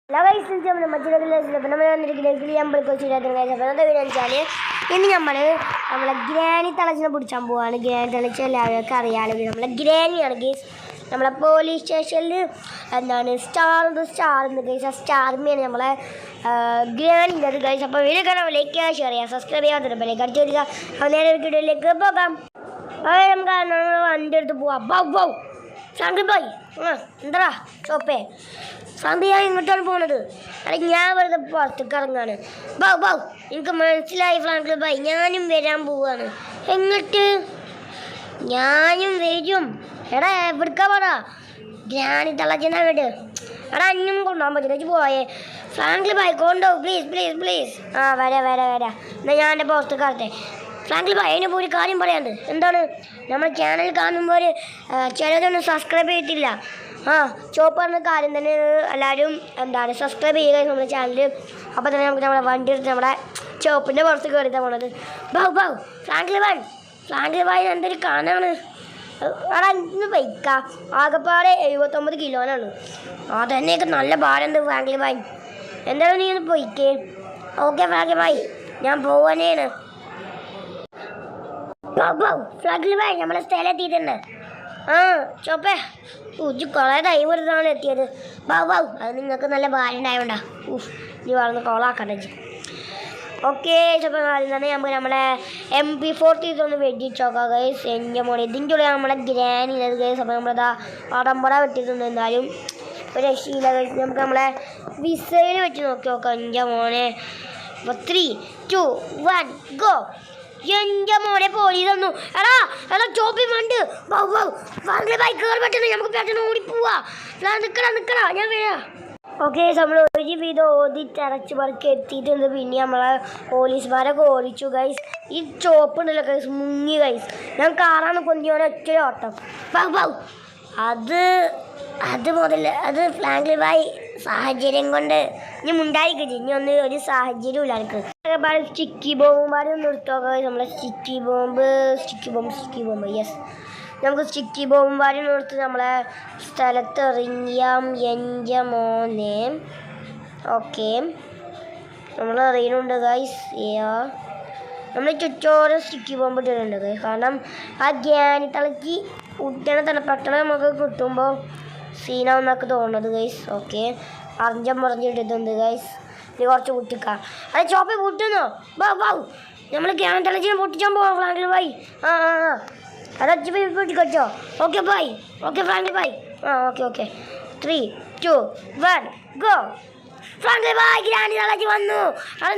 ഇന്ന് നമ്മളെ ഗ്രാനി തളച്ചിനെ പിടിച്ചാൻ പോവാണ്. ഗ്രാനി തളച്ച എല്ലാവർക്കും അറിയാലോ, നമ്മളെ ഗ്രാനിയാണ് ഗേസ്. നമ്മളെ പോലീസ് സ്റ്റേഷനിൽ എന്താണ് സ്റ്റാർ ഗേസ്. ആ സ്റ്റാർമയാണ് നമ്മളെ ഗ്രാനിൻ്റെ അത് ഗേസ്. അപ്പോൾ വീഡിയോ കാണാൻ ലൈക്ക് ഷെയർ ചെയ്യുക, സബ്സ്ക്രൈബ് ചെയ്യാത്ത ലൈക്ക് അടിച്ചു തരിക. അപ്പോൾ നേരെ വീഡിയോയിലേക്ക് പോകാം. നമുക്ക് വണ്ടി എടുത്ത് പോവാം. ബൗ സാങ്കി ബോയ്, എന്താ ചോപ്പേ സാന്തി, ഞാൻ ഇങ്ങോട്ടാണ് പോണത്. അല്ലെങ്കിൽ ഞാൻ വെറുതെ പുറത്തേക്ക് ഇറങ്ങാണ്. ബൗ എനിക്ക് മനസ്സിലായി ഫ്രാങ്കി ബോയ്, ഞാനും വരാൻ പോവാണ്. എങ്ങോട്ട്? ഞാനും വരും. എടാ എവിടുക്കാ പറ? ഗ്രാനി തളച്ചെന്നാ വീട്. എടാ അഞ്ഞും കൊണ്ടുപോകാൻ പറ്റില്ല, പോയേ ഫ്രാങ്കി ബോയ് കൊണ്ടോ പ്ലീസ്. ആ വരാം. എന്നാൽ ഞാൻ എൻ്റെ പുറത്തേക്ക് ഇറട്ടെ. ഫ്രാങ്കി ബോയ്, അതിനെ പോയി കാര്യം പറയാണ്ട്. എന്താണ്? നമ്മുടെ ചാനൽ കാണുമ്പോൾ ചിലതൊന്നും സബ്സ്ക്രൈബ് ചെയ്തിട്ടില്ല. ചോപ്പ് പറഞ്ഞ കാര്യം തന്നെ എല്ലാവരും എന്താണ് സബ്സ്ക്രൈബ് ചെയ്യുക നമ്മുടെ ചാനൽ. അപ്പോൾ തന്നെ നമുക്ക് നമ്മുടെ വണ്ടി എടുത്ത് നമ്മുടെ ചോപ്പിൻ്റെ പുറത്ത് കയറിയിട്ടാണ് പോണത്. ബൗ ഫ്രാങ്കി ബോയ് എന്തൊരു കാണാണ്. അവിടെ ഇന്ന് ബൈക്കാ ആകെപ്പാടെ 79 കിലോനാണ്. അതന്നെയൊക്കെ നല്ല ഭാരമുണ്ട് ഫ്രാങ്കി ബോയ്. എന്താണ് നീ ഒന്ന് പോയിക്കേ? ഓക്കെ ഫ്രാങ്കി ബോയ്, ഞാൻ പോവാനാണ്. ഫ്രാങ്കി ബോയ്, നമ്മളെ സ്ഥലം എത്തിയിട്ടുണ്ട്. ചോപ്പേ കുറേ ടൈം എത്തിയത്. ബൗ അത് നിങ്ങൾക്ക് നല്ല ഭാര്യ ഉണ്ടായോണ്ടാ. നീ വളർന്ന് കോളാക്കണ്ട. ഓക്കെ ചോപ്പ ആദ്യം തന്നെ നമുക്ക് നമ്മളെ MP40 ഒന്ന് വെടിച്ചോക്കാം ഗൈസ്. എൻ്റെ മോനെ ഇതിൻ്റെ ഉള്ളിൽ നമ്മളെ ഗ്രാനി ഗൈസ്. അപ്പോൾ നമ്മളതാ പടമ്പട വെട്ടിയിട്ടുണ്ട്. എന്നാലും ഒരു രക്ഷയില്ല ഗൈസ്. നമുക്ക് നമ്മളെ വിസയിൽ വെച്ച് നോക്കാം എൻ്റെ മോനെ. അപ്പോൾ 3, 2, 1 ഗോ. എൻ്റെ മോനെ പോലീസ് തന്നു. എടാ ചോപ്പി മണ്ട്. ഫ്രാങ്കി ബോയ് കയറി പെട്ടെന്ന്, നമുക്ക് പെട്ടെന്ന് ഓടിപ്പോവാ. നിൽക്കടാ ഞാൻ വരാം. ഓക്കെ നമ്മൾ ഒരു വിധം ഓടിച്ചടച്ച് പറക്കി എത്തിയിട്ടുണ്ട്. പിന്നെ നമ്മളെ പോലീസുമാരൊക്കെ ഓടിച്ചു ഗൈസ്. ഈ ചോപ്പുണ്ടല്ലോ ഗൈസ്, മുങ്ങി ഗൈസ്. ഞാൻ കാറാണ് കൊഞ്ചോടെ ഒറ്റ ഓട്ടം. ബൗ അത് ഫ്രാങ്കി ബോയ് സാഹചര്യം കൊണ്ട് ഇനി മുണ്ടായിക്കില്ല. ഇനി ഒരു സാഹചര്യം ഇല്ല എനിക്ക്. സ്റ്റിക്കി ബോംബുമാരെ ഒന്ന് എടുത്തോക്കാം. നമ്മളെ സ്റ്റിക്കി ബോംബ് യെസ്. നമുക്ക് സ്റ്റിക്കി ബോംബുമാരെ ഒന്ന് എടുത്ത് നമ്മളെ സ്ഥലത്ത് എറിയാം എൻ്റെ മോനെ. ഓക്കെ നമ്മൾ എറിയുന്നുണ്ട് ഗൈസ്. നമ്മൾ ചുറ്റോടെ സ്റ്റിക്കി ബോംബ് ഇട്ടിട്ടുണ്ട് ഗൈസ്. കാരണം ആ ഗ്യാനി തളക്കി ഉടനെ തന്നെ പെട്ടെന്ന് നമുക്ക് കിട്ടുമ്പോൾ സീനാവുന്നൊക്കെ തോന്നുന്നത് ഗൈസ്. Okay അറിഞ്ഞിട്ടിട്ടുണ്ട് guys. ഇനി കുറച്ച് പൊട്ടിക്കാം. അത് ചോപ്പി പൊട്ടുന്നോ? ബൗ നമ്മൾ ഗ്യാനി തളച്ചിനെ പൊട്ടിച്ചാൻ പോവാം ഫ്രാങ്കി ബോയ്. അതച്ച് പോയി പൊട്ടിക്കോ. Okay Frankie boy. Okay 3, 2, 1 go. Frankie boy granny തളച്ച് വന്നു.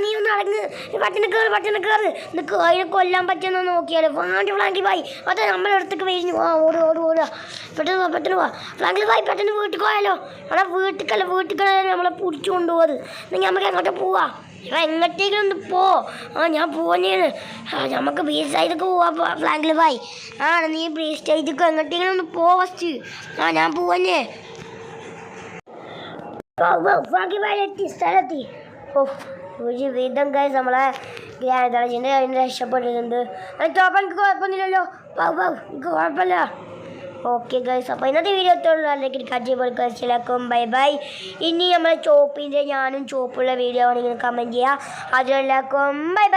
നീ ഒന്ന് അടങ്ങ്. പെട്ടെന്ന് കയറ്. നിനക്ക് അതിനെ കൊല്ലാൻ പറ്റുന്ന നോക്കിയാലോ. ഫ്രാങ്കി ബോയ് അതെ നമ്മളെ അടുത്തേക്ക് വീഴിഞ്ഞു. ഓടുക പെട്ടെന്ന് പോവാ. ഫ്രാങ്കി ബോയ് പെട്ടെന്ന് വീട്ടിൽ പോയാലോ. വീട്ടിൽ നമ്മളെ പിടിച്ചു കൊണ്ടുപോകുന്നത്. എന്നെങ്കിൽ നമുക്ക് എങ്ങോട്ട് പോവാ? എങ്ങോട്ടേക്കും ഒന്ന് പോ. ഞാൻ പോവാനാണ്. നമുക്ക് ബീച്ച് സൈഡൊക്കെ പോവാം ഫ്രാങ്കി ബോയ്. നീ ബീച്ച് സൈഡൊക്കെ എങ്ങോട്ടേക്കും ഒന്ന് പോ ഫസ്റ്റ്. ഞാൻ പോവാനേ. ഫ്രാങ്കി ബോയ് എത്തി, സ്ഥലത്തി. ഒരു വിധം ഗൈസ് നമ്മളെ ഗ്രാനി തളച്ചിൻ്റെ അതിന് രക്ഷപ്പെട്ടിട്ടുണ്ട്. ചോപ്പ എനിക്ക് കുഴപ്പമൊന്നുമില്ലല്ലോ. എനിക്ക് കുഴപ്പമില്ല. ഓക്കെ ഗൈസ്, അപ്പോൾ ഇന്നത്തെ വീഡിയോ അല്ലെങ്കിൽ കട്ടിപ്പൊളിക്കും. ബൈ. ഇനി നമ്മളെ ചോപ്പിൻ്റെ ഞാനും ചോപ്പുള്ള വീഡിയോ ആണെങ്കിൽ കമൻറ്റ് ചെയ്യുക. അതിലെല്ലാവർക്കും ബൈ.